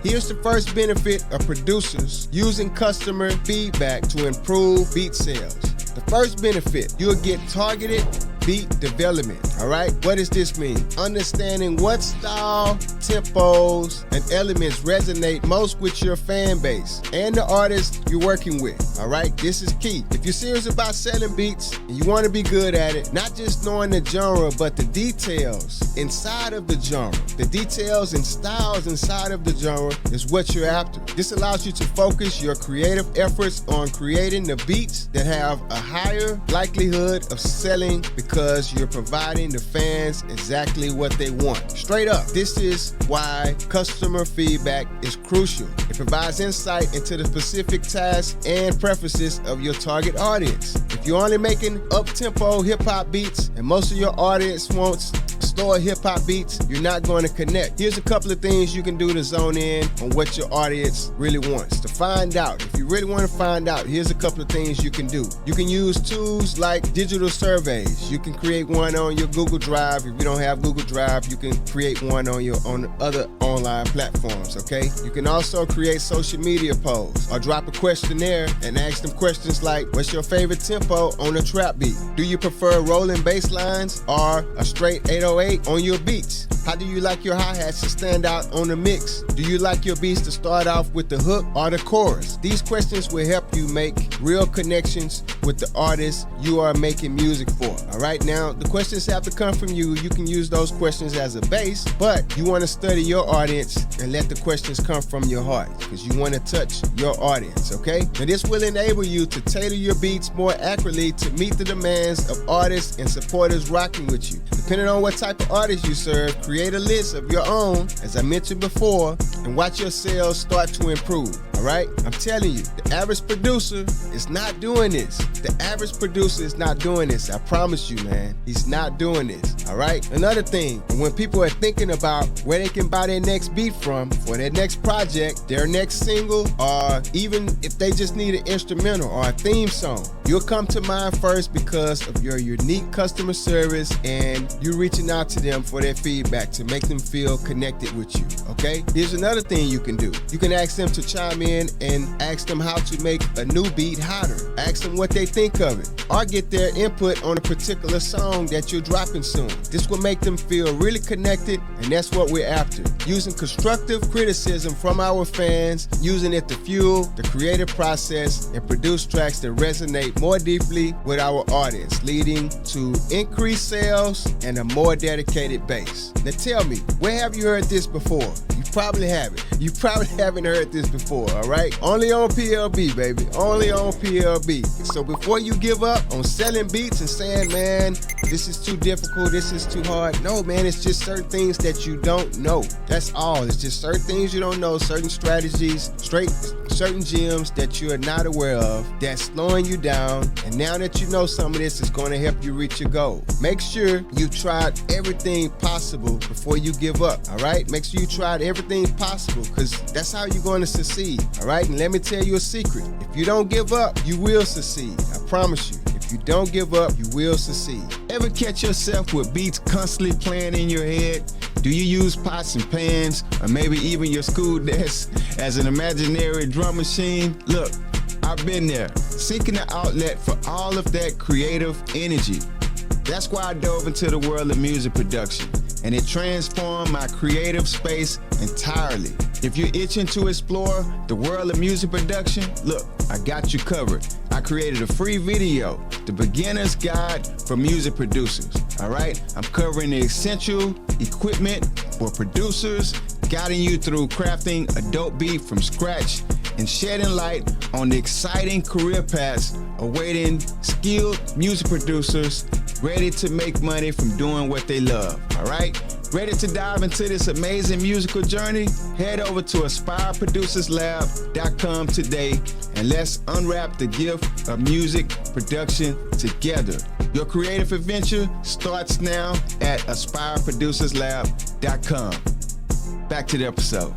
Here's the first benefit of producers using customer feedback to improve beat sales. The first benefit, you'll get targeted beat development, all right? What does this mean? Understanding what style, tempos, and elements resonate most with your fan base and the artist you're working with, all right? This is key. If you're serious about selling beats and you want to be good at it, not just knowing the genre, but the details inside of the genre, the details and styles inside of the genre is what you're after. This allows you to focus your creative efforts on creating the beats that have a higher likelihood of selling because you're providing the fans exactly what they want. Straight up, this is why customer feedback is crucial. It provides insight into the specific tasks and preferences of your target audience. If you're only making up-tempo hip-hop beats and most of your audience wants slower hip-hop beats, you're not going to connect. Here's a couple of things you can do to zone in on what your audience really wants. To find out, if you really want to find out, here's a couple of things you can do. You can use tools like digital surveys. You can create one on your Google Drive. If you don't have Google Drive, you can create one on other online platforms, okay? You can also create social media polls or drop a questionnaire and ask them questions like, what's your favorite tempo on a trap beat? Do you prefer rolling bass lines or a straight 808 on your beats? How do you like your hi-hats to stand out on the mix? Do you like your beats to start off with the hook or the chorus? These questions will help you make real connections with the artist you are making music for. All right, now the questions have to come from you. You can use those questions as a base, but you want to study your audience and let the questions come from your heart because you want to touch your audience, okay? Now this will enable you to tailor your beats more accurately to meet the demands of artists and supporters rocking with you. Depending on what type of artist you serve, create a list of your own, as I mentioned before, and watch your sales start to improve. All right? I'm telling you, the average producer is not doing this. The average producer is not doing this. I promise you, man. He's not doing this. All right? Another thing, when people are thinking about where they can buy their next beat from for their next project, their next single, or even if they just need an instrumental or a theme song, you'll come to mind first because of your unique customer service and you reaching out to them for their feedback to make them feel connected with you, okay? Here's another thing you can do. You can ask them to chime in and ask them how to make a new beat hotter. Ask them what they think of it, or get their input on a particular song that you're dropping soon. This will make them feel really connected, and that's what we're after. Using constructive criticism from our fans, using it to fuel the creative process and produce tracks that resonate more deeply with our audience, leading to increased sales and a more dedicated base. Now tell me, where have you heard this before? You probably haven't. You probably haven't heard this before, all right? Only on PLB, baby. Only on PLB. So before you give up on selling beats and saying, man, this is too difficult, this is too hard. No, man, it's just certain things that you don't know. That's all. It's just certain things you don't know, certain strategies, certain gems that you are not aware of that's slowing you down. And now that you know some of this, is going to help you reach your goal. Make sure you tried everything possible before you give up, all right? Make sure you tried everything possible because that's how you're going to succeed, all right? And let me tell you a secret. If you don't give up, you will succeed. I promise you. If you don't give up, you will succeed. Ever catch yourself with beats constantly playing in your head? Do you use pots and pans, or maybe even your school desk as an imaginary drum machine? Look, I've been there, seeking an outlet for all of that creative energy. That's why I dove into the world of music production, and it transformed my creative space entirely. If you're itching to explore the world of music production, look, I got you covered. I created a free video, The Beginner's Guide for Music Producers, all right? I'm covering the essential equipment for producers, guiding you through crafting a dope beat from scratch, and shedding light on the exciting career paths awaiting skilled music producers ready to make money from doing what they love, all right? Ready to dive into this amazing musical journey? Head over to AspireProducersLab.com today and let's unwrap the gift of music production together. Your creative adventure starts now at AspireProducersLab.com. Back to the episode.